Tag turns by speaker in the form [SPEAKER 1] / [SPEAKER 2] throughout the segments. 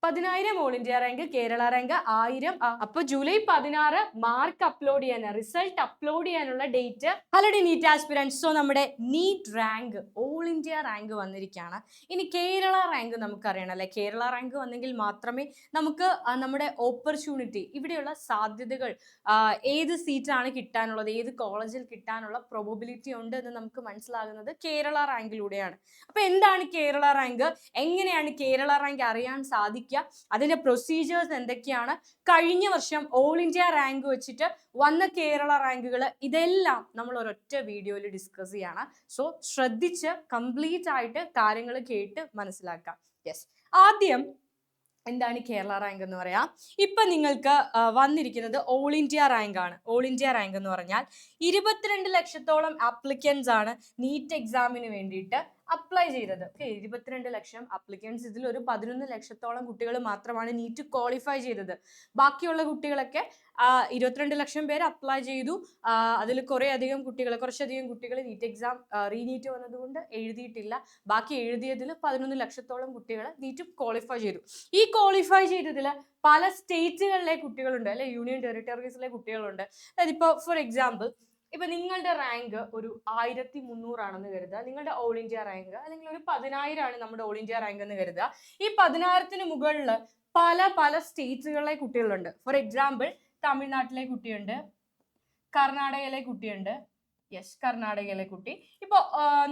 [SPEAKER 1] 10,000 all India rank, Kerala rank 1000. അപ്പൊ July 16 mark upload ചെയ്യാൻ, result upload ചെയ്യാനുള്ള date. Hello NEET aspirants, so നമ്മുടെ NEET rank all India rank വന്നിരിക്കുകയാണ്. ഇനി Kerala rank നമുക്കറിയണം അല്ലെ. കേരള റാങ്ക് വന്നെങ്കിൽ മാത്രമേ നമുക്ക് നമ്മുടെ ഓപ്പർച്യൂണിറ്റി, ഇവിടെയുള്ള സാധ്യതകൾ, ഏത് സീറ്റാണ് കിട്ടാനുള്ളത്, ഏത് കോളേജിൽ കിട്ടാനുള്ള പ്രോബബിലിറ്റി ഉണ്ട് എന്ന് നമുക്ക് മനസ്സിലാകുന്നത് കേരള റാങ്കിലൂടെയാണ്. അപ്പൊ എന്താണ് കേരള റാങ്ക്, എങ്ങനെയാണ് കേരള റാങ്ക് അറിയാൻ സാധിക്കുക, അതിന്റെ പ്രൊസീജിയേഴ്സ് എന്തൊക്കെയാണ്, കഴിഞ്ഞ വർഷം ഓൾ ഇന്ത്യ റാങ്ക് വെച്ചിട്ട് വന്ന കേരള റാങ്കുകൾ, ഇതെല്ലാം നമ്മൾ ഒരൊറ്റ വീഡിയോയിൽ ഡിസ്കസ് ചെയ്യാണ്. സോ ശ്രദ്ധിച്ച് കംപ്ലീറ്റ് ആയിട്ട് കാര്യങ്ങൾ കേട്ട് മനസ്സിലാക്കാം. യെസ്, ആദ്യം എന്താണ് കേരള റാങ്ക് എന്ന് പറയാം. ഇപ്പൊ നിങ്ങൾക്ക് വന്നിരിക്കുന്നത് ഓൾ ഇന്ത്യ റാങ്ക് ആണ്. ഓൾ ഇന്ത്യ റാങ്ക് എന്ന് പറഞ്ഞാൽ 22 ലക്ഷത്തോളം ആപ്ലിക്കൻസ് ആണ് നീറ്റ് എക്സാമിന് വേണ്ടിയിട്ട് അപ്ലൈ ചെയ്തത്. 22 ലക്ഷം അപ്ലിക്കൻസ്, ഇതിൽ ഒരു 11 ലക്ഷത്തോളം കുട്ടികൾ മാത്രമാണ് നീറ്റ് ക്വാളിഫൈ ചെയ്തത്. ബാക്കിയുള്ള കുട്ടികളൊക്കെ 22 ലക്ഷം പേര് അപ്ലൈ ചെയ്തു. അതിൽ കുറച്ചധികം കുട്ടികൾ നീറ്റ് എക്സാം റീനീറ്റ് വന്നതുകൊണ്ട് എഴുതിയിട്ടില്ല. ബാക്കി എഴുതിയതിൽ 11 ലക്ഷത്തോളം കുട്ടികൾ നീറ്റ് ക്വാളിഫൈ ചെയ്തു. ഈ ക്വാളിഫൈ ചെയ്തതിൽ പല സ്റ്റേറ്റുകളിലെ കുട്ടികളുണ്ട് അല്ലെ, യൂണിയൻ ടെറിട്ടറീസിലെ കുട്ടികളുണ്ട്. അതായത് ഇപ്പോൾ ഫോർ എക്സാമ്പിൾ, ഇപ്പൊ നിങ്ങളുടെ റാങ്ക് ഒരു 1300 ആണെന്ന് കരുതുക, നിങ്ങളുടെ ഓൾ ഇന്ത്യ റാങ്ക്, അല്ലെങ്കിൽ ഒരു 10,000 ആണ് നമ്മുടെ ഓൾ ഇന്ത്യ റാങ്ക് എന്ന് കരുതുക. ഈ 10,000-ന് മുകളിൽ പല പല സ്റ്റേറ്റുകളിലെ കുട്ടികളുണ്ട്. ഫോർ എക്സാമ്പിൾ, തമിഴ്നാട്ടിലെ കുട്ടിയുണ്ട്, കർണാടകയിലെ കുട്ടിയുണ്ട്. യെസ്, കർണാടകയിലെ കുട്ടി. ഇപ്പോൾ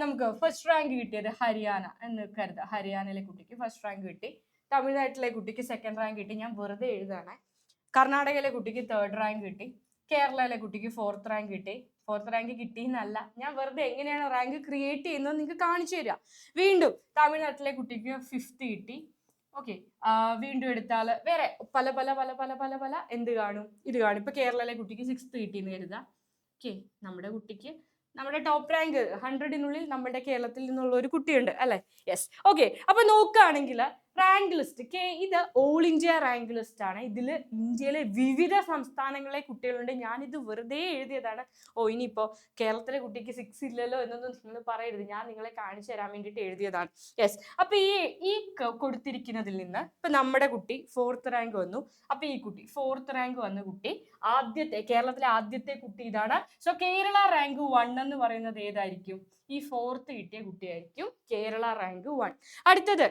[SPEAKER 1] നമുക്ക് ഫസ്റ്റ് റാങ്ക് കിട്ടിയത് ഹരിയാന എന്ന് കരുതുക. ഹരിയാനയിലെ കുട്ടിക്ക് ഫസ്റ്റ് റാങ്ക് കിട്ടി, തമിഴ്നാട്ടിലെ കുട്ടിക്ക് സെക്കൻഡ് റാങ്ക് കിട്ടി. ഞാൻ വെറുതെ എഴുതാണ്. കർണാടകയിലെ കുട്ടിക്ക് തേർഡ് റാങ്ക് കിട്ടി, കേരളയിലെ കുട്ടിക്ക് ഫോർത്ത് റാങ്ക് കിട്ടി. ഫോർത്ത് റാങ്ക് കിട്ടിയെന്നല്ല, ഞാൻ വെറുതെ എങ്ങനെയാണ് റാങ്ക് ക്രിയേറ്റ് ചെയ്യുന്നത് നിങ്ങൾക്ക് കാണിച്ചു തരാം. വീണ്ടും തമിഴ്നാട്ടിലെ കുട്ടിക്ക് ഫിഫ്ത്ത് കിട്ടി. ഓക്കെ, വീണ്ടും എടുത്താൽ വേറെ പല പല പല പല പല പല എന്ത് കാണും, ഇത് കാണും. ഇപ്പൊ കേരളയിലെ കുട്ടിക്ക് സിക്സ്ത് കിട്ടിയെന്ന് കരുതാം. ഓക്കെ, നമ്മുടെ കുട്ടിക്ക് നമ്മുടെ ടോപ്പ് റാങ്ക് 100-നുള്ളിൽ നമ്മുടെ കേരളത്തിൽ നിന്നുള്ള ഒരു കുട്ടിയുണ്ട് അല്ലെ. Yes, okay. അപ്പൊ നോക്കുകയാണെങ്കിൽ റാങ്ക് ലിസ്റ്റ്, ഇത് ഓൾ ഇന്ത്യ റാങ്ക് ലിസ്റ്റ് ആണ്. ഇതിൽ ഇന്ത്യയിലെ വിവിധ സംസ്ഥാനങ്ങളിലെ കുട്ടികളുണ്ട്. ഞാനിത് വെറുതെ എഴുതിയതാണ്. ഇനിയിപ്പോ കേരളത്തിലെ കുട്ടിക്ക് 6 ഇല്ലല്ലോ എന്നൊന്നും നിങ്ങൾ പറയരുത്, ഞാൻ നിങ്ങളെ കാണിച്ചു തരാൻ വേണ്ടിയിട്ട് എഴുതിയതാണ്. യെസ്, അപ്പൊ ഈ കൊടുത്തിരിക്കുന്നതിൽ നിന്ന് ഇപ്പൊ നമ്മുടെ കുട്ടി ഫോർത്ത് റാങ്ക് വന്നു. അപ്പൊ ഈ കുട്ടി ഫോർത്ത് റാങ്ക് വന്ന കുട്ടി കേരളത്തിലെ ആദ്യത്തെ കുട്ടി ഇതാണ്. സോ കേരള റാങ്ക് 1 എന്ന് പറയുന്നത് ഏതായിരിക്കും? ഈ ഫോർത്ത് കിട്ടിയ കുട്ടിയായിരിക്കും കേരള റാങ്ക് 1. അടുത്തത്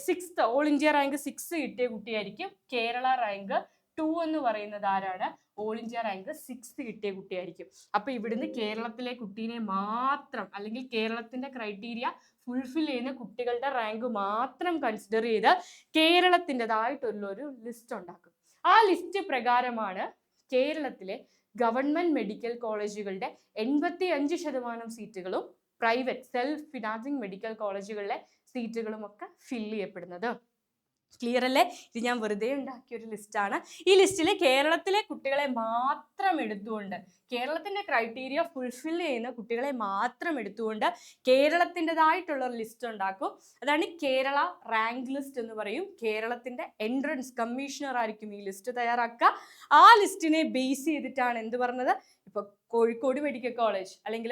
[SPEAKER 1] സിക്സ്ത്, ഓൾ ഇന്ത്യ റാങ്ക് 6 കിട്ടിയ കുട്ടിയായിരിക്കും കേരള റാങ്ക് 2 എന്ന് പറയുന്നത് ആരാണ്? ഓൾ ഇന്ത്യ റാങ്ക് 6 കിട്ടിയ കുട്ടിയായിരിക്കും. അപ്പൊ ഇവിടുന്ന് കേരളത്തിലെ കുട്ടീനെ മാത്രം, അല്ലെങ്കിൽ കേരളത്തിന്റെ ക്രൈറ്റീരിയ ഫുൾഫിൽ ചെയ്യുന്ന കുട്ടികളുടെ റാങ്ക് മാത്രം കൺസിഡർ ചെയ്ത് കേരളത്തിൻ്റെതായിട്ടുള്ളൊരു ലിസ്റ്റ് ഉണ്ടാക്കും. ആ ലിസ്റ്റ് പ്രകാരമാണ് കേരളത്തിലെ ഗവൺമെന്റ് മെഡിക്കൽ കോളേജുകളുടെ 85% സീറ്റുകളും പ്രൈവറ്റ് സെൽഫ് ഫിനാൻസിങ് മെഡിക്കൽ കോളേജുകളിലെ സീറ്റുകളും ഒക്കെ ഫില്ല് ചെയ്യപ്പെടുന്നത്. ക്ലിയർ അല്ലേ? ഇത് ഞാൻ വെറുതെ ഉണ്ടാക്കിയ ഒരു ലിസ്റ്റാണ്. ഈ ലിസ്റ്റിൽ കേരളത്തിലെ കുട്ടികളെ മാത്രം എടുത്തുകൊണ്ട്, കേരളത്തിന്റെ ക്രൈറ്റീരിയ ഫുൾഫിൽ ചെയ്യുന്ന കുട്ടികളെ മാത്രം എടുത്തുകൊണ്ട് കേരളത്തിൻ്റെതായിട്ടുള്ള ഒരു ലിസ്റ്റ് ഉണ്ടാക്കും. അതാണ് കേരള റാങ്ക് ലിസ്റ്റ് എന്ന് പറയും. കേരളത്തിന്റെ എൻട്രൻസ് കമ്മീഷണർ ആയിരിക്കും ഈ ലിസ്റ്റ് തയ്യാറാക്കുക. ആ ലിസ്റ്റിനെ ബേസ് ചെയ്തിട്ടാണ് എന്ത് പറഞ്ഞത്, ഇപ്പൊ കോഴിക്കോട് മെഡിക്കൽ കോളേജ്, അല്ലെങ്കിൽ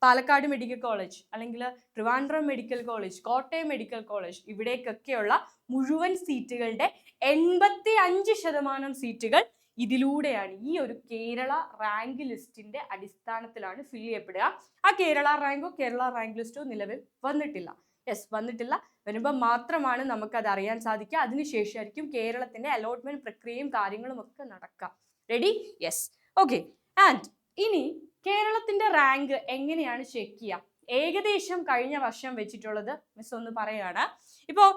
[SPEAKER 1] പാലക്കാട് മെഡിക്കൽ കോളേജ്, അല്ലെങ്കിൽ Trivandrum medical college, Kottayam medical college, ഇവിടേക്കൊക്കെയുള്ള മുഴുവൻ സീറ്റുകളുടെ 85% സീറ്റുകൾ ഇതിലൂടെയാണ്, ഈ ഒരു കേരള റാങ്ക് ലിസ്റ്റിന്റെ അടിസ്ഥാനത്തിലാണ് ഫില്ല് ചെയ്യപ്പെടുക. ആ കേരള റാങ്കോ കേരള റാങ്ക് ലിസ്റ്റോ നിലവിൽ വന്നിട്ടില്ല. യെസ്, വന്നിട്ടില്ല. വരുമ്പോൾ മാത്രമാണ് നമുക്കത് അറിയാൻ സാധിക്കുക. അതിനുശേഷമായിരിക്കും കേരളത്തിന്റെ അലോട്ട്മെന്റ് പ്രക്രിയയും കാര്യങ്ങളും ഒക്കെ നടക്കുക. റെഡി? Yes, okay. ആൻഡ് ഇനി കേരളത്തിന്റെ റാങ്ക് എങ്ങനെയാണ് ചെക്ക് ചെയ്യുക? ഏകദേശം കഴിഞ്ഞ വർഷം വെച്ചിട്ടുള്ളത് മിസ് ഒന്ന് പറയാണ്. ഇപ്പോൾ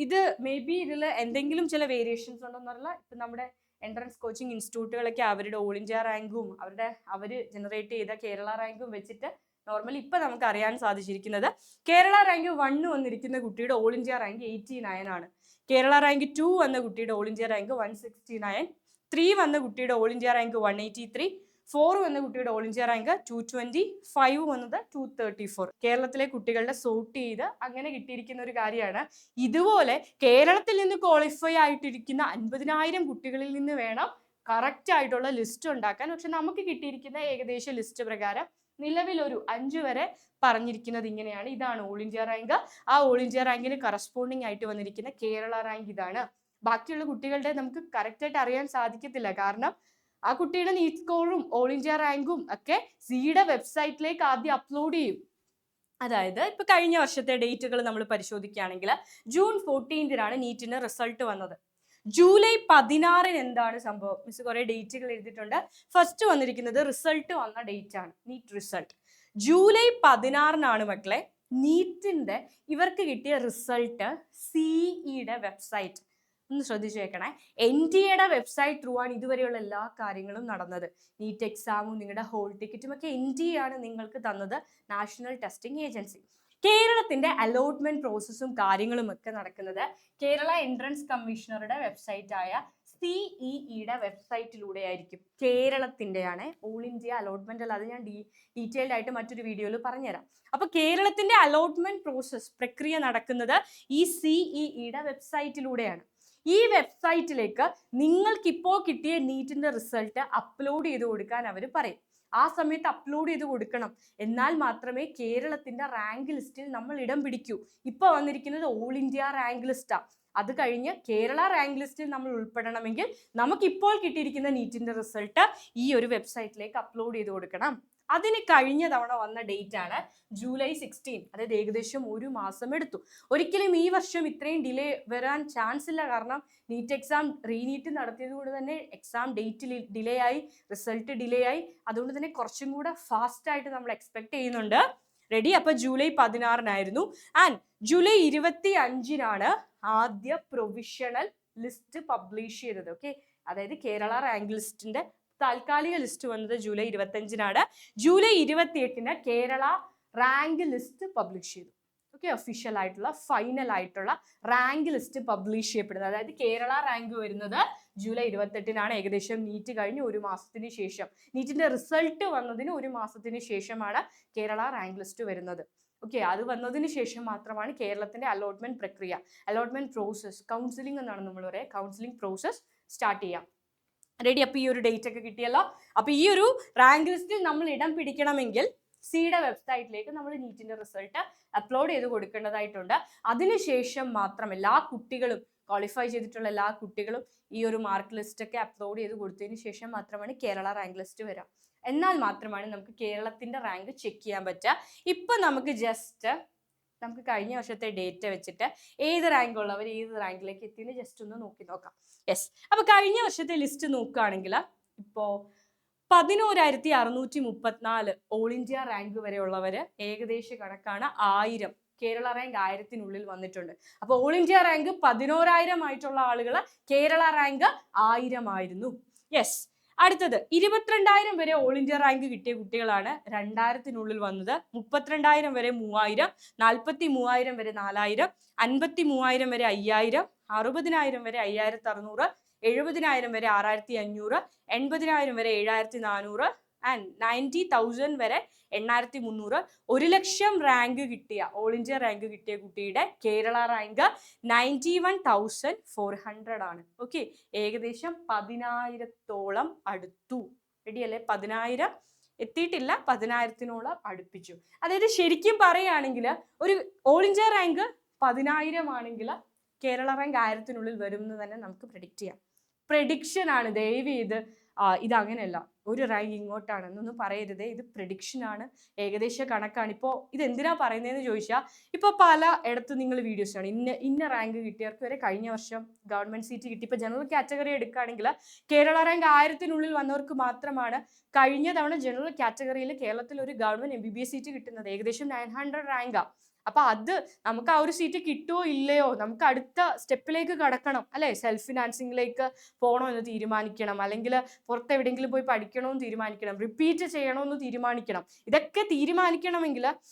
[SPEAKER 1] ഇത് മേ ബി ഇതിൽ എന്തെങ്കിലും ചില വേരിയേഷൻസ് ഉണ്ടോന്നറിയില്ല. ഇപ്പം നമ്മുടെ എൻട്രൻസ് കോച്ചിങ് ഇൻസ്റ്റിറ്റ്യൂട്ടുകളൊക്കെ അവരുടെ ഓൾ ഇന്ത്യ റാങ്കും അവർ ജനറേറ്റ് ചെയ്ത കേരള റാങ്കും വെച്ചിട്ട് നോർമലി ഇപ്പം നമുക്ക് അറിയാൻ സാധിച്ചിരിക്കുന്നത്, കേരള റാങ്ക് 1 വന്നിരിക്കുന്ന കുട്ടിയുടെ ഓൾ ഇന്ത്യ റാങ്ക് 89 ആണ്. കേരള റാങ്ക് 2 വന്ന കുട്ടിയുടെ ഓൾ ഇന്ത്യ റാങ്ക് 169, 3 വന്ന കുട്ടിയുടെ ഓൾ ഇന്ത്യ റാങ്ക് 183, 4 വന്ന കുട്ടിയുടെ ഓൾ ഇന്ത്യ റാങ്ക് 220, 5 വന്നത് 234. കേരളത്തിലെ കുട്ടികളുടെ സോർട്ട് ചെയ്ത് അങ്ങനെ കിട്ടിയിരിക്കുന്ന ഒരു കാര്യമാണ്. ഇതുപോലെ കേരളത്തിൽ നിന്ന് ക്വാളിഫൈ ആയിട്ടിരിക്കുന്ന 50,000 കുട്ടികളിൽ നിന്ന് വേണം കറക്റ്റ് ആയിട്ടുള്ള ലിസ്റ്റ് ഉണ്ടാക്കാൻ. പക്ഷെ നമുക്ക് കിട്ടിയിരിക്കുന്ന ഏകദേശ ലിസ്റ്റ് പ്രകാരം നിലവിൽ ഒരു 5 വരെ പറഞ്ഞിരിക്കുന്നത് ഇങ്ങനെയാണ്. ഇതാണ് ഓൾ ഇന്ത്യ റാങ്ക്. ആ ഓൾ ഇന്ത്യ റാങ്കിന് കറസ്പോണ്ടിങ് ആയിട്ട് വന്നിരിക്കുന്ന കേരള റാങ്ക് ഇതാണ്. ബാക്കിയുള്ള കുട്ടികളുടെ നമുക്ക് കറക്റ്റ് ആയിട്ട് അറിയാൻ സാധിക്കത്തില്ല. കാരണം ആ കുട്ടിയുടെ നീറ്റ് സ്കോറും ഓൾ ഇന്ത്യ റാങ്കും ഒക്കെ സിയുടെ വെബ്സൈറ്റിലേക്ക് ആദ്യം അപ്ലോഡ് ചെയ്യും. അതായത് ഇപ്പൊ കഴിഞ്ഞ വർഷത്തെ ഡേറ്റുകൾ നമ്മൾ പരിശോധിക്കുകയാണെങ്കിൽ ജൂൺ 14 നീറ്റിന് റിസൾട്ട് വന്നത്. ജൂലൈ 16 എന്താണ് സംഭവം? മിസ് കുറെ ഡേറ്റുകൾ എഴുതിയിട്ടുണ്ട്. ഫസ്റ്റ് വന്നിരിക്കുന്നത് റിസൾട്ട് വന്ന ഡേറ്റ് ആണ്, നീറ്റ് റിസൾട്ട്. ജൂലൈ 16 മക്കളെ നീറ്റിന്റെ ഇവർക്ക് കിട്ടിയ റിസൾട്ട് സിഇയുടെ വെബ്സൈറ്റ് ഒന്ന് ശ്രദ്ധിച്ചു വെക്കണേ. NTA വെബ്സൈറ്റ് ത്രൂ ആണ് ഇതുവരെയുള്ള എല്ലാ കാര്യങ്ങളും നടന്നത്. നീറ്റ് എക്സാമും നിങ്ങളുടെ ഹോൾ ടിക്കറ്റും ഒക്കെ NTA ആണ് നിങ്ങൾക്ക് തന്നത്, നാഷണൽ ടെസ്റ്റിംഗ് ഏജൻസി. കേരളത്തിന്റെ അലോട്ട്മെന്റ് പ്രോസസ്സും കാര്യങ്ങളും ഒക്കെ നടക്കുന്നത് കേരള എൻട്രൻസ് കമ്മീഷണറുടെ വെബ്സൈറ്റ് ആയ CEEയുടെ വെബ്സൈറ്റിലൂടെ ആയിരിക്കും. കേരളത്തിന്റെയാണ്, ഓൾ ഇന്ത്യ അലോട്ട്മെന്റ് അല്ല. അത് ഞാൻ ഡീറ്റെയിൽഡ് ആയിട്ട് മറ്റൊരു വീഡിയോയിൽ പറഞ്ഞുതരാം. അപ്പൊ കേരളത്തിന്റെ അലോട്ട്മെന്റ് പ്രോസസ് പ്രക്രിയ നടക്കുന്നത് ഈ CEEയുടെ വെബ്സൈറ്റിലൂടെയാണ്. ഈ വെബ്സൈറ്റിലേക്ക് നിങ്ങൾക്ക് ഇപ്പോൾ കിട്ടിയ നീറ്റിന്റെ റിസൾട്ട് അപ്ലോഡ് ചെയ്ത് കൊടുക്കാൻ അവർ പറയും. ആ സമയത്ത് അപ്ലോഡ് ചെയ്ത് കൊടുക്കണം. എന്നാൽ മാത്രമേ കേരളത്തിന്റെ റാങ്ക് ലിസ്റ്റിൽ നമ്മൾ ഇടം പിടിക്കൂ. ഇപ്പൊ വന്നിരിക്കുന്നത് ഓൾ ഇന്ത്യ റാങ്ക് ലിസ്റ്റാ. അത് കഴിഞ്ഞ് കേരള റാങ്ക് ലിസ്റ്റിൽ നമ്മൾ ഉൾപ്പെടണമെങ്കിൽ നമുക്കിപ്പോൾ കിട്ടിയിരിക്കുന്ന നീറ്റിന്റെ റിസൾട്ട് ഈ ഒരു വെബ്സൈറ്റിലേക്ക് അപ്ലോഡ് ചെയ്ത് കൊടുക്കണം. അതിന് കഴിഞ്ഞ തവണ വന്ന ഡേറ്റ് ആണ് ജൂലൈ 16. അതായത് ഏകദേശം ഒരു മാസം എടുത്തു. ഒരിക്കലും ഈ വർഷം ഇത്രയും ഡിലേ വരാൻ ചാൻസ് ഇല്ല. കാരണം നീറ്റ് എക്സാം റീനീറ്റ് നടത്തിയത് കൊണ്ട് തന്നെ എക്സാം ഡേറ്റ് ഡിലേ ആയി, റിസൾട്ട് ഡിലേ ആയി. അതുകൊണ്ട് തന്നെ കുറച്ചും കൂടെ ഫാസ്റ്റ് ആയിട്ട് നമ്മൾ എക്സ്പെക്ട് ചെയ്യുന്നുണ്ട്. റെഡി? അപ്പൊ ജൂലൈ 16 ആൻഡ് ജൂലൈ 25 ആദ്യ പ്രൊവിഷണൽ ലിസ്റ്റ് പബ്ലിഷ് ചെയ്തത്. ഓക്കെ, അതായത് കേരള റാങ്ക് ലിസ്റ്റിന്റെ താൽക്കാലിക ലിസ്റ്റ് വന്നത് July 25. July 28 Kerala rank list publish ചെയ്തു. ഓക്കെ, ഒഫീഷ്യൽ ആയിട്ടുള്ള ഫൈനൽ ആയിട്ടുള്ള റാങ്ക് ലിസ്റ്റ് പബ്ലിഷ് ചെയ്യപ്പെടുന്നത്. അതായത് കേരള റാങ്ക് വരുന്നത് ജൂലൈ 28 ഏകദേശം നീറ്റ് കഴിഞ്ഞ് ഒരു മാസത്തിന് ശേഷം, നീറ്റിന്റെ റിസൾട്ട് വന്നതിന് ഒരു മാസത്തിന് ശേഷമാണ് കേരള റാങ്ക് ലിസ്റ്റ് വരുന്നത്. ഓക്കെ, അത് വന്നതിന് ശേഷം മാത്രമാണ് കേരളത്തിന്റെ അലോട്ട്മെന്റ് പ്രക്രിയ, അലോട്ട്മെന്റ് പ്രോസസ്, കൗൺസിലിംഗ് എന്നാണ് നമ്മൾ പറയുക, കൗൺസിലിംഗ് പ്രോസസ് സ്റ്റാർട്ട് ചെയ്യാം. റെഡി? അപ്പൊ ഈ ഒരു ഡേറ്റ് ഒക്കെ കിട്ടിയല്ലോ. അപ്പൊ ഈ ഒരു റാങ്ക് ലിസ്റ്റിൽ നമ്മൾ ഇടം പിടിക്കണമെങ്കിൽ സിയുടെ വെബ്സൈറ്റിലേക്ക് നമ്മൾ നീറ്റിന്റെ റിസൾട്ട് അപ്ലോഡ് ചെയ്ത് കൊടുക്കേണ്ടതായിട്ടുണ്ട്. അതിനുശേഷം മാത്രം എല്ലാ കുട്ടികളും, ക്വാളിഫൈ ചെയ്തിട്ടുള്ള എല്ലാ കുട്ടികളും ഈ ഒരു മാർക്ക് ലിസ്റ്റ് ഒക്കെ അപ്ലോഡ് ചെയ്ത് കൊടുത്തതിന് ശേഷം മാത്രമാണ് കേരള റാങ്ക് ലിസ്റ്റ് വരിക. എന്നാൽ മാത്രമാണ് നമുക്ക് കേരളത്തിന്റെ റാങ്ക് ചെക്ക് ചെയ്യാൻ പറ്റുക. ഇപ്പൊ നമുക്ക് ജസ്റ്റ് നമുക്ക് കഴിഞ്ഞ വർഷത്തെ ഡേറ്റ വെച്ചിട്ട് ഏത് റാങ്ക് ഉള്ളവർ ഏത് റാങ്കിലേക്ക് എത്തിയെന്ന് ജസ്റ്റ് ഒന്ന് നോക്കി നോക്കാം. യെസ്, അപ്പൊ കഴിഞ്ഞ വർഷത്തെ ലിസ്റ്റ് നോക്കുകയാണെങ്കിൽ ഇപ്പോ 11,634 ഓൾ ഇന്ത്യ റാങ്ക് വരെ ഉള്ളവര് ഏകദേശ കണക്കാണ് 1000. കേരള റാങ്ക് 1000-നുള്ളിൽ വന്നിട്ടുണ്ട്. അപ്പൊ ഓൾ ഇന്ത്യ റാങ്ക് 11,000 ആയിട്ടുള്ള ആളുകൾ, കേരള റാങ്ക് 1000 ആയിരുന്നു. യെസ്, അടുത്തത് 22,000 വരെ ഓൾ ഇന്ത്യ റാങ്ക് കിട്ടിയ കുട്ടികളാണ് 2000-നുള്ളിൽ വന്നത്. 32,000 വരെ 3,000, 43,000 വരെ 4,000, 53,000 വരെ 5,000, 60,000 വരെ 5,600, 70,000 വരെ 6,500, 80,000 വരെ 7,400 ആൻഡ് 90,000 വരെ 8,300. 1,00,000 റാങ്ക് കിട്ടിയ, ഓൾ ഇന്ത്യ റാങ്ക് കിട്ടിയ കുട്ടിയുടെ കേരള റാങ്ക് 91,400 ആണ്. ഓക്കെ, ഏകദേശം 10,000-ഓളം അടുത്തു. റെഡി അല്ലേ? 10,000 എത്തിയിട്ടില്ല, 10,000-നോളം അടുപ്പിച്ചു. അതായത് ശരിക്കും പറയുകയാണെങ്കിൽ ഒരു ഓൾ ഇന്ത്യ റാങ്ക് 10,000 ആണെങ്കിൽ കേരള റാങ്ക് 1000-നുള്ളിൽ വരും എന്ന് തന്നെ നമുക്ക് പ്രെഡിക്റ്റ് ചെയ്യാം. പ്രഡിക്ഷൻ ആണ്, ദയവ് ചെയ്ത് ഇത് അങ്ങനെയല്ല ഒരു റാങ്ക് ഇങ്ങോട്ടാണ് എന്നൊന്നും പറയരുതേ. ഇത് പ്രഡിക്ഷൻ ആണ്, ഏകദേശ കണക്കാണ്. ഇപ്പോൾ ഇത് എന്തിനാ പറയുന്നതെന്ന് ചോദിച്ചാൽ, ഇപ്പോൾ പല ഇടത്ത് നിങ്ങൾ വീഡിയോസ് ആണ്, ഇന്ന റാങ്ക് കിട്ടിയവർക്ക് വരെ കഴിഞ്ഞ വർഷം ഗവൺമെന്റ് സീറ്റ് കിട്ടി. ഇപ്പോൾ ജനറൽ കാറ്റഗറി എടുക്കുകയാണെങ്കിൽ കേരള റാങ്ക് 1000-നുള്ളിൽ വന്നവർക്ക് മാത്രമാണ് കഴിഞ്ഞ തവണ ജനറൽ കാറ്റഗറിയിൽ കേരളത്തിൽ ഒരു ഗവൺമെന്റ് MBBS സീറ്റ് കിട്ടുന്നത്. ഏകദേശം 900 റാങ്കാ. അപ്പൊ അത് നമുക്ക് ആ ഒരു സീറ്റ് കിട്ടുമോ ഇല്ലയോ, നമുക്ക് അടുത്ത സ്റ്റെപ്പിലേക്ക് കടക്കണം അല്ലെ, സെൽഫ് ഫിനാൻസിങ്ങിലേക്ക് പോകണോ എന്ന് തീരുമാനിക്കണം, അല്ലെങ്കിൽ പുറത്ത് എവിടെയെങ്കിലും പോയി പഠിക്കണമെന്ന് തീരുമാനിക്കണം, റിപ്പീറ്റ് ചെയ്യണമെന്ന് തീരുമാനിക്കണം. ഇതൊക്കെ തീരുമാനിക്കണമെങ്കിൽ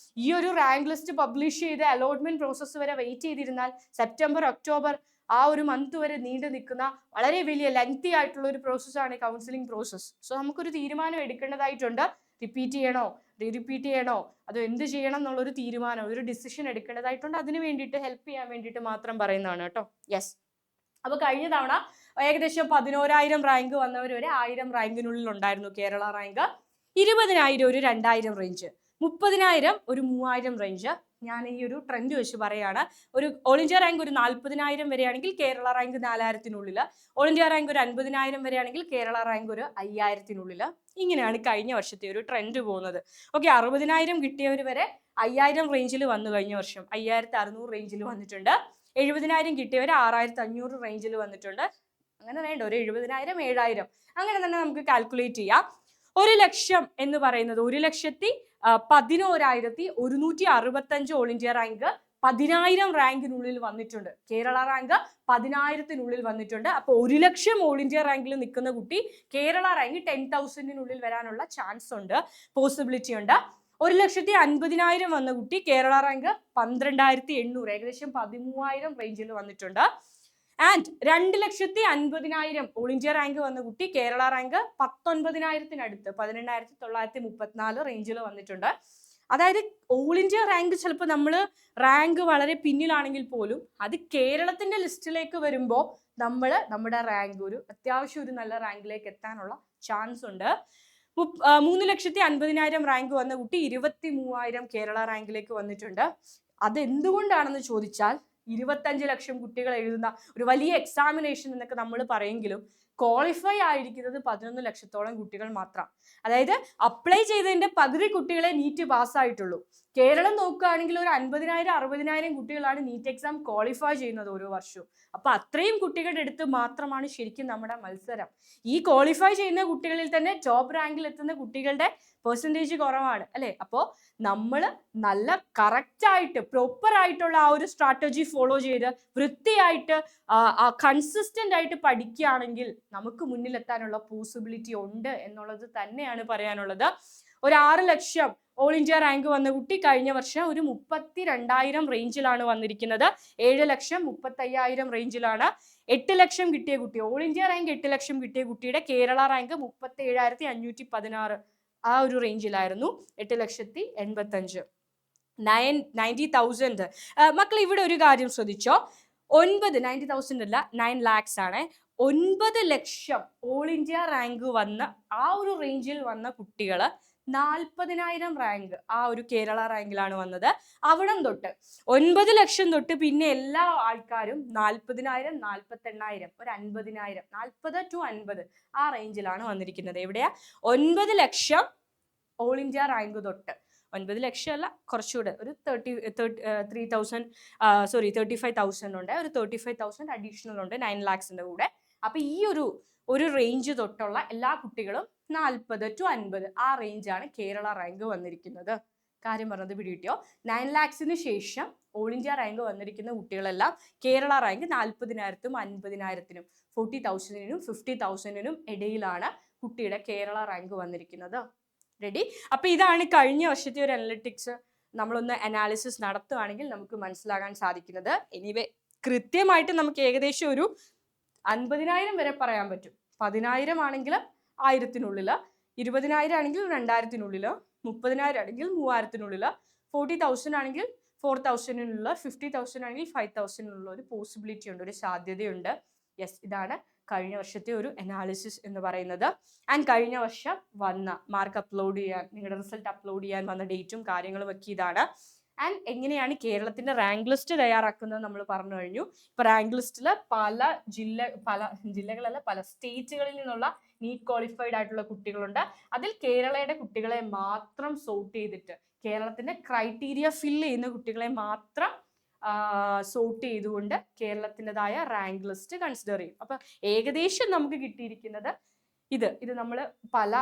[SPEAKER 1] ഈ ഒരു റാങ്ക് ലിസ്റ്റ് പബ്ലിഷ് ചെയ്ത് അലോട്ട്മെന്റ് പ്രോസസ്സ് വരെ വെയിറ്റ് ചെയ്തിരുന്നാൽ സെപ്റ്റംബർ ഒക്ടോബർ ആ ഒരു മന്ത് വരെ നീണ്ടു നിൽക്കുന്ന വളരെ വലിയ ലെങ്തി ആയിട്ടുള്ള ഒരു പ്രോസസ്സാണ് കൗൺസിലിംഗ് പ്രോസസ്സ്. സോ നമുക്കൊരു തീരുമാനം എടുക്കേണ്ടതായിട്ടുണ്ട്. റിപ്പീറ്റ് ചെയ്യണോ, റിപ്പീറ്റ് ചെയ്യണോ, അതോ എന്ത് ചെയ്യണം എന്നുള്ളൊരു തീരുമാനം, ഒരു ഡിസിഷൻ എടുക്കേണ്ടതായിട്ടുണ്ട്. അതിന് വേണ്ടിയിട്ട് ഹെൽപ്പ് ചെയ്യാൻ വേണ്ടിയിട്ട് മാത്രം പറയുന്നതാണ് കേട്ടോ. യെസ്, അപ്പൊ കഴിഞ്ഞ തവണ ഏകദേശം 11,000 റാങ്ക് വന്നവർ വരെ 1000 റാങ്കിനുള്ളിൽ ഉണ്ടായിരുന്നു കേരള റാങ്ക്. 20,000 ഒരു 2,000 റേഞ്ച്, 30,000 ഒരു 3,000 റേഞ്ച്. ഞാൻ ഈ ഒരു ട്രെൻഡ് വെച്ച് പറയാണ്. ഒരു ഓൾ ഇന്ത്യ റാങ്ക് ഒരു 40,000 വരെയാണെങ്കിൽ കേരള റാങ്ക് 4,000-നുള്ളിൽ, ഓൾ ഇന്ത്യ റാങ്ക് ഒരു 50,000 വരെയാണെങ്കിൽ കേരള റാങ്ക് ഒരു 5,000-നുള്ളിൽ. ഇങ്ങനെയാണ് കഴിഞ്ഞ വർഷത്തെ ഒരു ട്രെൻഡ് പോകുന്നത്. ഓക്കെ, 60,000 കിട്ടിയവർ വരെ 5,000 റേഞ്ചിൽ വന്നു. കഴിഞ്ഞ വർഷം 5,600 റേഞ്ചിൽ വന്നിട്ടുണ്ട്. 70,000 കിട്ടിയവർ 6,500 റേഞ്ചിൽ വന്നിട്ടുണ്ട്. അങ്ങനെ വേണ്ട, ഒരു 70,000, 7,000 അങ്ങനെ തന്നെ നമുക്ക് കാൽക്കുലേറ്റ് ചെയ്യാം. 1,00,000 എന്ന് പറയുന്നത് 1,11,165 ഓൾ ഇന്ത്യ റാങ്ക് 10,000 റാങ്കിനുള്ളിൽ വന്നിട്ടുണ്ട്. കേരള റാങ്ക് 10,000-നുള്ളിൽ വന്നിട്ടുണ്ട്. അപ്പോൾ 1,00,000 ഓൾ ഇന്ത്യ റാങ്കിൽ നിൽക്കുന്ന കുട്ടി കേരള റാങ്ക് 10,000-നുള്ളിൽ വരാനുള്ള ചാൻസ് ഉണ്ട്, പോസിബിലിറ്റി ഉണ്ട്. 1,50,000 വന്ന കുട്ടി കേരള റാങ്ക് 12,800, ഏകദേശം 13,000 റേഞ്ചിൽ വന്നിട്ടുണ്ട്. ആൻഡ് 2,50,000 ഓൾ ഇന്ത്യ റാങ്ക് വന്ന കുട്ടി കേരള റാങ്ക് 19,000-നടുത്ത് 18,934 റേഞ്ചിൽ വന്നിട്ടുണ്ട്. അതായത് ഓൾ ഇന്ത്യ റാങ്ക് ചിലപ്പോൾ നമ്മൾ റാങ്ക് വളരെ പിന്നിലാണെങ്കിൽ പോലും അത് കേരളത്തിന്റെ ലിസ്റ്റിലേക്ക് വരുമ്പോൾ നമ്മൾ നമ്മുടെ റാങ്ക് ഒരു അത്യാവശ്യം ഒരു നല്ല റാങ്കിലേക്ക് എത്താനുള്ള ചാൻസ് ഉണ്ട്. 3,50,000 റാങ്ക് വന്ന കുട്ടി 23,000 കേരള റാങ്കിലേക്ക് വന്നിട്ടുണ്ട്. അതെന്തുകൊണ്ടാണെന്ന് ചോദിച്ചാൽ 25 ലക്ഷം കുട്ടികൾ എഴുതുന്ന ഒരു വലിയ എക്സാമിനേഷൻ എന്നൊക്കെ നമ്മൾ പറയെങ്കിലും ക്വാളിഫൈ ആയിരിക്കുന്നത് 11 ലക്ഷത്തോളം കുട്ടികൾ മാത്രം. അതായത് അപ്ലൈ ചെയ്തതിന്റെ പകുതി കുട്ടികളെ നീറ്റ് പാസ്സായിട്ടുള്ളൂ. കേരളം നോക്കുകയാണെങ്കിൽ ഒരു 50,000, 60,000 കുട്ടികളാണ് നീറ്റ് എക്സാം ക്വാളിഫൈ ചെയ്യുന്നത് ഓരോ വർഷവും. അപ്പൊ അത്രയും കുട്ടികളുടെ അടുത്ത് മാത്രമാണ് ശരിക്കും നമ്മുടെ മത്സരം. ഈ ക്വാളിഫൈ ചെയ്യുന്ന കുട്ടികളിൽ തന്നെ ടോപ്പ് റാങ്കിൽ എത്തുന്ന കുട്ടികളുടെ പെർസെൻറ്റേജ് കുറവാണ് അല്ലെ. അപ്പോൾ നമ്മൾ നല്ല കറക്റ്റ് ആയിട്ട് പ്രോപ്പർ ആയിട്ടുള്ള ആ ഒരു സ്ട്രാറ്റജി ഫോളോ ചെയ്ത് വൃത്തിയായിട്ട് കൺസിസ്റ്റന്റ് ആയിട്ട് പഠിക്കുകയാണെങ്കിൽ നമുക്ക് മുന്നിലെത്താനുള്ള പോസിബിലിറ്റി ഉണ്ട് എന്നുള്ളത് തന്നെയാണ് പറയാനുള്ളത്. ഒരു 6 ലക്ഷം ഓൾ ഇന്ത്യ റാങ്ക് വന്ന കുട്ടി കഴിഞ്ഞ വർഷം ഒരു 32,000 റേഞ്ചിലാണ് വന്നിരിക്കുന്നത്. 7 ലക്ഷം 35,000 റേഞ്ചിലാണ്. 8 ലക്ഷം കിട്ടിയ കുട്ടി, ഓൾ ഇന്ത്യ റാങ്ക് 8 ലക്ഷം കിട്ടിയ കുട്ടിയുടെ കേരള റാങ്ക് 37,516 ആ ഒരു റേഞ്ചിലായിരുന്നു. 8,85,000, 90,000. മക്കൾ ഇവിടെ ഒരു കാര്യം ശ്രദ്ധിച്ചോ, 90,000 അല്ല 9 lakhs ആണ്. 9 ലക്ഷം ഓൾ ഇന്ത്യ റാങ്ക് വന്ന ആ ഒരു റേഞ്ചിൽ വന്ന കുട്ടികൾ 40,000 റാങ്ക് ആ ഒരു കേരള റാങ്കിലാണ് വന്നത്. അവിടം തൊട്ട് 9 ലക്ഷം തൊട്ട് പിന്നെ എല്ലാ ആൾക്കാരും 40,000, 48,000, ഒരു 50,000, 40 to 50 ആ റേഞ്ചിലാണ് വന്നിരിക്കുന്നത്. എവിടെയാ? 9 ലക്ഷം ഓൾ ഇന്ത്യ റാങ്ക് തൊട്ട്. 9 ലക്ഷം അല്ല, കുറച്ചുകൂടെ ഒരു 35,000 ഉണ്ട്. ഒരു 35,000 അഡീഷണൽ ഉണ്ട് 9 lakhs-ന്റെ കൂടെ. അപ്പൊ ഈ ഒരു റേഞ്ച് തൊട്ടുള്ള എല്ലാ കുട്ടികളും 40 to 50 ആ റേഞ്ചാണ് കേരള റാങ്ക് വന്നിരിക്കുന്നത്. കാര്യം പറഞ്ഞത് പിടികിട്ടിയോ? 9 lakhs-ന് ശേഷം ഓൾ ഇന്ത്യ റാങ്ക് വന്നിരിക്കുന്ന കുട്ടികളെല്ലാം കേരള റാങ്ക് 40,000-നും 50,000-നും 40,000-നും 50,000-നും ഇടയിലാണ് കുട്ടിയുടെ കേരള റാങ്ക് വന്നിരിക്കുന്നത്. റെഡി? അപ്പൊ ഇതാണ് കഴിഞ്ഞ വർഷത്തെ ഒരു അനലിറ്റിക്സ് നമ്മളൊന്ന് അനാലിസിസ് നടത്തുകയാണെങ്കിൽ നമുക്ക് മനസ്സിലാകാൻ സാധിക്കുന്നത്. എനിവേ കൃത്യമായിട്ട് നമുക്ക് ഏകദേശം ഒരു 50,000 വരെ പറയാൻ പറ്റും. 10,000 ആണെങ്കിൽ 1,000-നുള്ളിൽ, 20,000 ആണെങ്കിൽ 2,000-നുള്ളിൽ, 30,000 ആണെങ്കിൽ 3,000-നുള്ളിൽ, 40,000 ആണെങ്കിൽ 4,000-നുള്ള, 50,000 ആണെങ്കിൽ 5,000-നുള്ള ഒരു പോസിബിലിറ്റി ഉണ്ട്, ഒരു സാധ്യതയുണ്ട്. യെസ്, ഇതാണ് കഴിഞ്ഞ വർഷത്തെ ഒരു അനാലിസിസ് എന്ന് പറയുന്നത്. ആൻഡ് കഴിഞ്ഞ വർഷം വന്ന മാർക്ക് അപ്ലോഡ് ചെയ്യാൻ, നിങ്ങളുടെ റിസൾട്ട് അപ്ലോഡ് ചെയ്യാൻ വന്ന ഡേറ്റും കാര്യങ്ങളും ഒക്കെ ഇതാണ്. ആൻഡ് എങ്ങനെയാണ് കേരളത്തിന്റെ റാങ്ക് ലിസ്റ്റ് തയ്യാറാക്കുന്നത് നമ്മൾ പറഞ്ഞു കഴിഞ്ഞു. ഇപ്പൊ റാങ്ക് ലിസ്റ്റിൽ പല ജില്ലകളല്ല പല സ്റ്റേറ്റുകളിൽ നിന്നുള്ള നീറ്റ് ക്വാളിഫൈഡ് ആയിട്ടുള്ള കുട്ടികളുണ്ട്. അതിൽ കേരളയുടെ കുട്ടികളെ മാത്രം സോർട്ട് ചെയ്തിട്ട്, കേരളത്തിന്റെ ക്രൈറ്റീരിയ ഫില്ല് ചെയ്യുന്ന കുട്ടികളെ മാത്രം സോർട്ട് ചെയ്തുകൊണ്ട് കേരളത്തിൻ്റെതായ റാങ്ക് ലിസ്റ്റ് കൺസിഡർ ചെയ്യും. അപ്പൊ ഏകദേശം നമുക്ക് കിട്ടിയിരിക്കുന്നത് ഇത് നമ്മൾ പല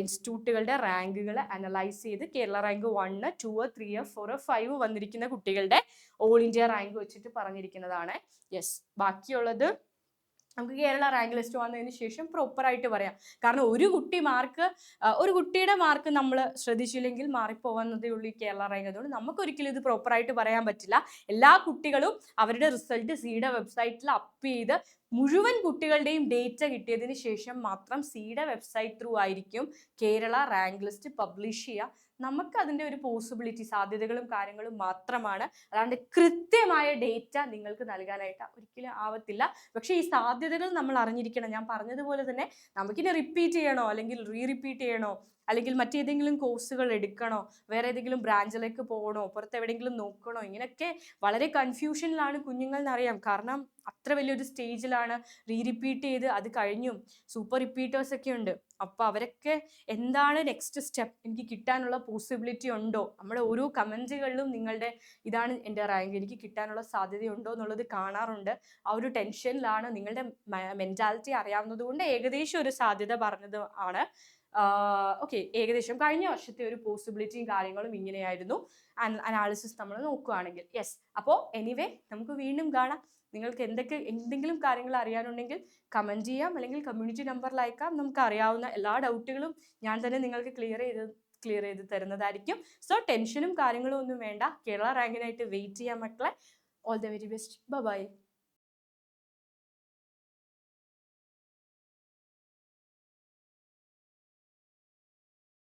[SPEAKER 1] ഇൻസ്റ്റിറ്റ്യൂട്ടുകളുടെ റാങ്കുകൾ അനലൈസ് ചെയ്ത് കേരള റാങ്ക് 1, 2, 3, 4, 5 വന്നിരിക്കുന്ന കുട്ടികളുടെ ഓൾ ഇന്ത്യ റാങ്ക് വെച്ചിട്ട് പറഞ്ഞിരിക്കുന്നതാണ്. യെസ്, ബാക്കിയുള്ളത് നമുക്ക് കേരള റാങ്ക് ലിസ്റ്റ് വന്നതിന് ശേഷം പ്രോപ്പറായിട്ട് പറയാം. കാരണം ഒരു കുട്ടിയുടെ മാർക്ക് നമ്മൾ ശ്രദ്ധിച്ചില്ലെങ്കിൽ മാറിപ്പോകുന്നതേ ഉള്ളൂ ഈ കേരള റാങ്ക്. അതുകൊണ്ട് നമുക്കൊരിക്കലും ഇത് പ്രോപ്പറായിട്ട് പറയാൻ പറ്റില്ല. എല്ലാ കുട്ടികളും അവരുടെ റിസൾട്ട് സിയുടെ വെബ്സൈറ്റിൽ അപ്പ് ചെയ്ത് മുഴുവൻ കുട്ടികളുടെയും ഡേറ്റ കിട്ടിയതിന് ശേഷം മാത്രം സിയുടെ വെബ്സൈറ്റ് ത്രൂ ആയിരിക്കും കേരള റാങ്ക് ലിസ്റ്റ് പബ്ലിഷ് ചെയ്യുക. നമുക്ക് അതിൻ്റെ ഒരു പോസിബിലിറ്റി, സാധ്യതകളും കാര്യങ്ങളും മാത്രമാണ്, അല്ലാണ്ട് കൃത്യമായ ഡേറ്റ നിങ്ങൾക്ക് നൽകാനായിട്ട് ഒരിക്കലും ആവത്തില്ല. പക്ഷേ ഈ സാധ്യതകൾ നമ്മൾ അറിഞ്ഞിരിക്കണം. ഞാൻ പറഞ്ഞതുപോലെ തന്നെ നമുക്കിനി റിപ്പീറ്റ് ചെയ്യണോ അല്ലെങ്കിൽ റിപ്പീറ്റ് ചെയ്യണോ, അല്ലെങ്കിൽ മറ്റേതെങ്കിലും കോഴ്സുകൾ എടുക്കണോ, വേറെ ഏതെങ്കിലും ബ്രാഞ്ചിലേക്ക് പോകണോ, പുറത്ത് എവിടെയെങ്കിലും നോക്കണോ, ഇങ്ങനെയൊക്കെ വളരെ കൺഫ്യൂഷനിലാണ് കുഞ്ഞുങ്ങൾ എന്നറിയാം. കാരണം അത്ര വലിയൊരു സ്റ്റേജിലാണ്. റിപ്പീറ്റ് ചെയ്ത് അത് കഴിഞ്ഞും സൂപ്പർ റിപ്പീറ്റേഴ്സ് ഒക്കെ ഉണ്ട്. അപ്പോൾ അവരൊക്കെ എന്താണ് നെക്സ്റ്റ് സ്റ്റെപ്പ്, എനിക്ക് കിട്ടാനുള്ള പോസിബിലിറ്റി ഉണ്ടോ, നമ്മുടെ ഓരോ കമൻറ്റുകളിലും നിങ്ങളുടെ ഇതാണ് എൻ്റെ റാങ്ക്, എനിക്ക് കിട്ടാനുള്ള സാധ്യതയുണ്ടോ എന്നുള്ളത് കാണാറുണ്ട്. ആ ഒരു ടെൻഷനിലാണ്. നിങ്ങളുടെ മെൻറ്റാലിറ്റി അറിയാവുന്നത് കൊണ്ട് ഏകദേശം ഒരു സാധ്യത പറഞ്ഞത് ആണ്. ഓക്കെ, ഏകദേശം കഴിഞ്ഞ വർഷത്തെ ഒരു പോസിബിലിറ്റിയും കാര്യങ്ങളും ഇങ്ങനെയായിരുന്നു അനാലിസിസ് നമ്മൾ നോക്കുകയാണെങ്കിൽ. യെസ്, അപ്പോൾ എനിവേ നമുക്ക് വീണ്ടും കാണാം. നിങ്ങൾക്ക് എന്തെങ്കിലും കാര്യങ്ങൾ അറിയാനുണ്ടെങ്കിൽ കമൻറ്റ് ചെയ്യാം, അല്ലെങ്കിൽ കമ്മ്യൂണിറ്റി നമ്പറിൽ അയക്കാം. നമുക്ക് അറിയാവുന്ന എല്ലാ ഡൗട്ടുകളും ഞാൻ തന്നെ നിങ്ങൾക്ക് ക്ലിയർ ചെയ്ത് തരുന്നതായിരിക്കും. സോ ടെൻഷനും കാര്യങ്ങളും ഒന്നും വേണ്ട. കേരള റാങ്കിനായിട്ട് വെയിറ്റ് ചെയ്യാൻ മക്കളെ. All the very best. By.